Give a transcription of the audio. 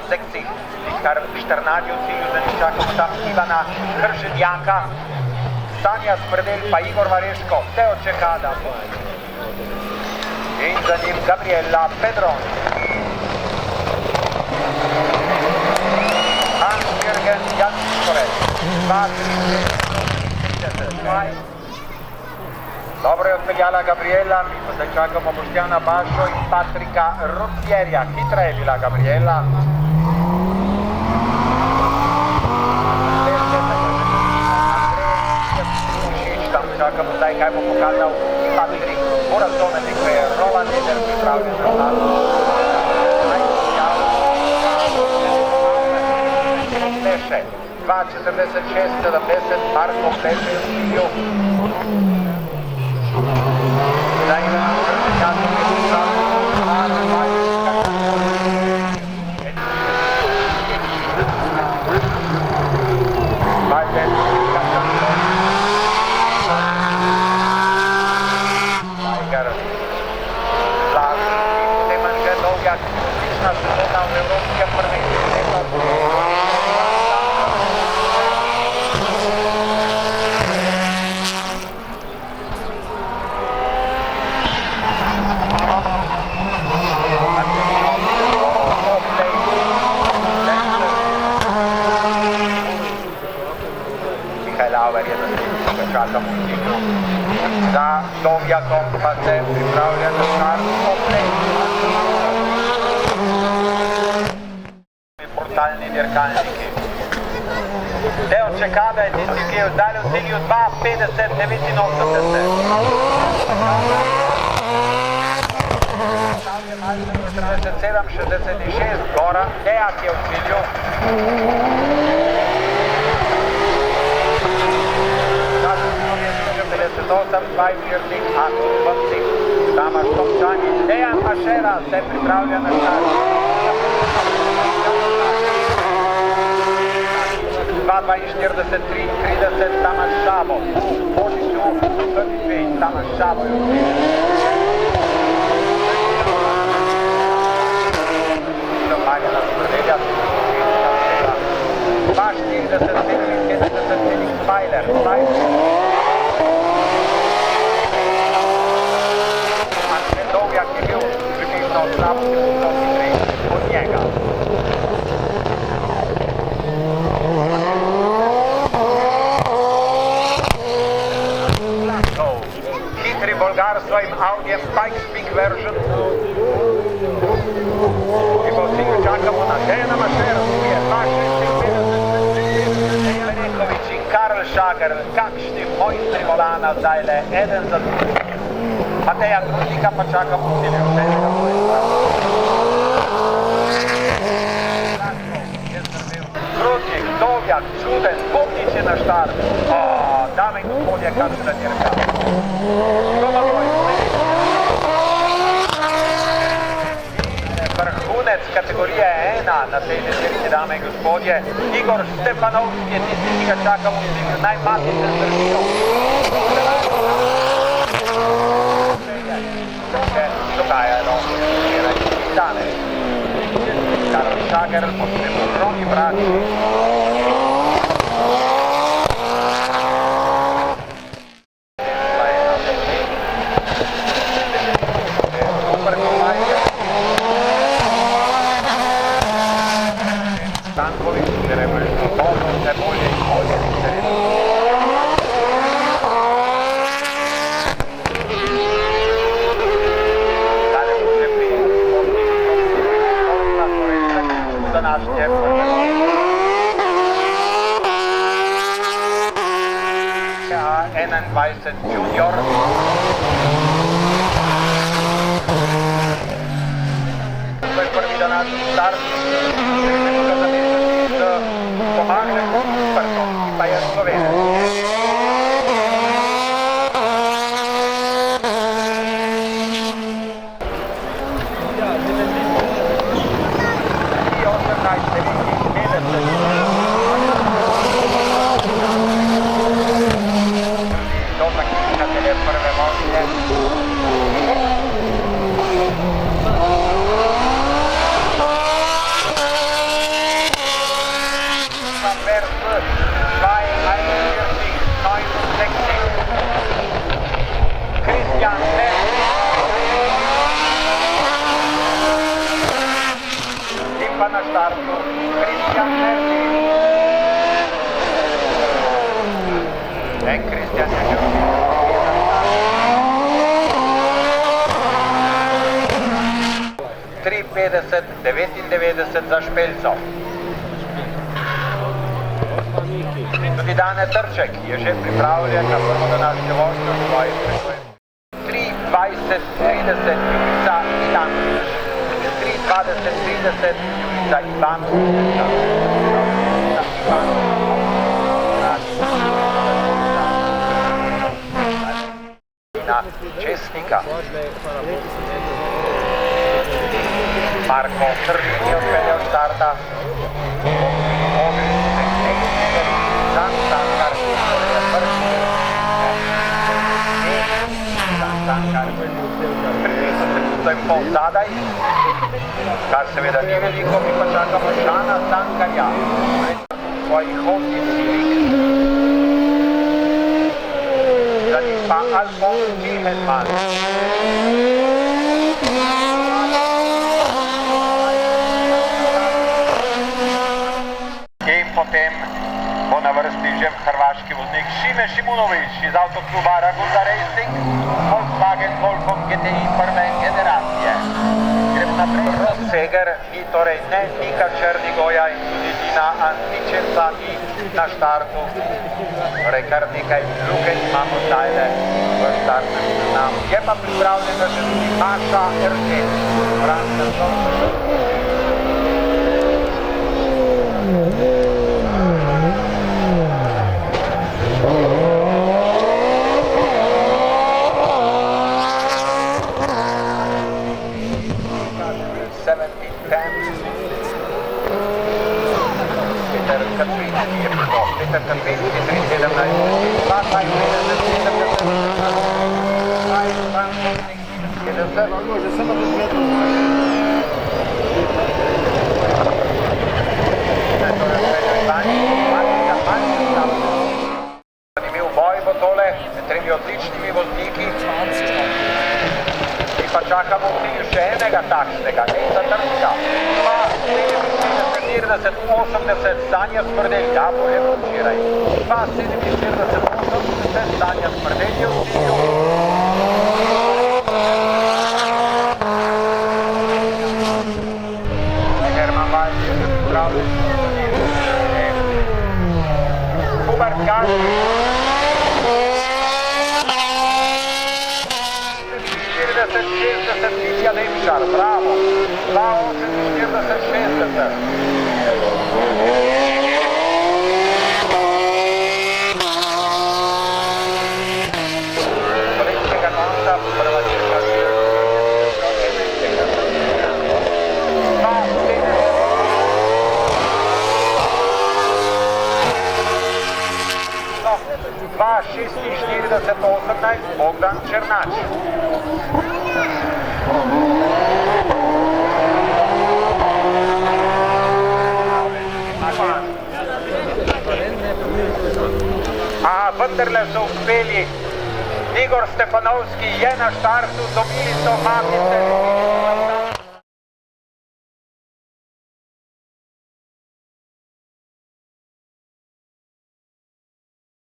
sekcij, kar 14 v cilju, da ne čakamo tam Ivana Krženjaka, Sanja Smrdelj pa Igor Vareško, Teo Čekada in za njim Gabriela Pedron. Hans Jürgen Jančkovec, 2-3-30. Dobro je odpeljala Gabriela, mi pa zdaj čakamo Boštjana Bašo in Patrika Rotjerja. Hitra je bila Gabriela. Tam čakamo zdaj, kaj bo pokazal Patrik Borazone, nekaj je Roland Eder pripravljen za nas. 2.46.70, Marko Pleše v cilju. Zdaj je na Krženjaka, odlična sezona v evropskem prvenstvu. Mihajl Auer je naslednji, ki ga čakamo v cilju. Za Dovjakom pa se pripravlja za start Oplej. Brutalni dirkalniki. Teo Čekada je tisti, ki je vzdalil v cilju 2.50-89. Gora Dejak je v cilju. Tamaš Tomčani, Dejan Mašera se pripravlja na start. 2.42-30, Tamaš Šabo. Božiču, prvi dvej, Tamaš Šabo je v cilju. Marjana Smrdelja, 2.40-70, Spajler. Dovjak je bil približno slabo sekundo hitrejši od njega. Hitri Bolgar s svojim Audijem Pikes Peak version. Mi pa v cilju čakamo na Dejana Mašera, tu je 2.56, Berekovič in Karl Šager, kakšni mojstri volana, zdaj le eden za drugim. Mateja Trudnika pa čakamo v cilju šestega mojstra. Trudnik, Dovjak, Čuden, Kopnič je na štart. Dame in gospodje, kakšna dirka. Vrhunec kategorije 1 na tej dirki, dame in gospodje. Igor Štefanovski je tisti, ki ga čakamo v cilju najmatične zdržijo. Dogajajo včeraj in danes. Karl Šager, potem Roni Brači. Stanković, včeraj bo šlo dobro, vse bolje in bolje. Današnje A21 Junior. To je prvi današnji start. Želimo ga zamestiti z Tomažem Šprtom, ki pa je Slovenec. Vers 241, 69. Christian Merti. Limpa na štartu. Christian Merti. Christian je že 53, 99 za Špeljco. Tudi Dane Trček je že pripravljen na prvo današnjo vožnjo svojih prekojev. 3:20, 30 Julica Ivanović. 3:20, 30 Julica Ivanović. Česnika. Marko Trček je odpeljal štarta. Žan Tankar je prvi. Žan Tankar je 30 sekund in pol zadaj, kar seveda ni veliko, mi pa čakamo Žana Tankarja v svojih hodnih silih. Za njih pa Alfons Kihelman. In potem bo na vrsti že hrvaški voznik Šime Šimunović iz avtokluba Ragunda Racing, Volkswagen Golfom GTI prve generacije. Gremo naprej. Roseger ni torej ne Nika Črnigoja in tudi Dina Antičenca ni na štartu. Torej kar nekaj luke imamo zdajle v štartnem seznamu. Je pa pripravljena že tudi Maša Erčet. Franca Zorček. Peter Katrinski, 3:17. Zanimiv boj bo tole med tremi odličnimi vozniki. Mi pa čakamo v cilju še enega takšnega, Nejca Trčka. 2:47, 80, Sanja Smrdelj, ja, bolje kot včeraj. 2:47, 80, Sanja Smrdelj je v cilju. Herman Valj je že pripravljen. Hubert Gaški. 40-60, Mitja Demšar, bravo. 2:48-60. Slovenskega konca, prva dirka. 2:46-18, Bogdan Černač. A vendarle so uspeli. Igor Stefanovski je na štartu, dobili so mapice.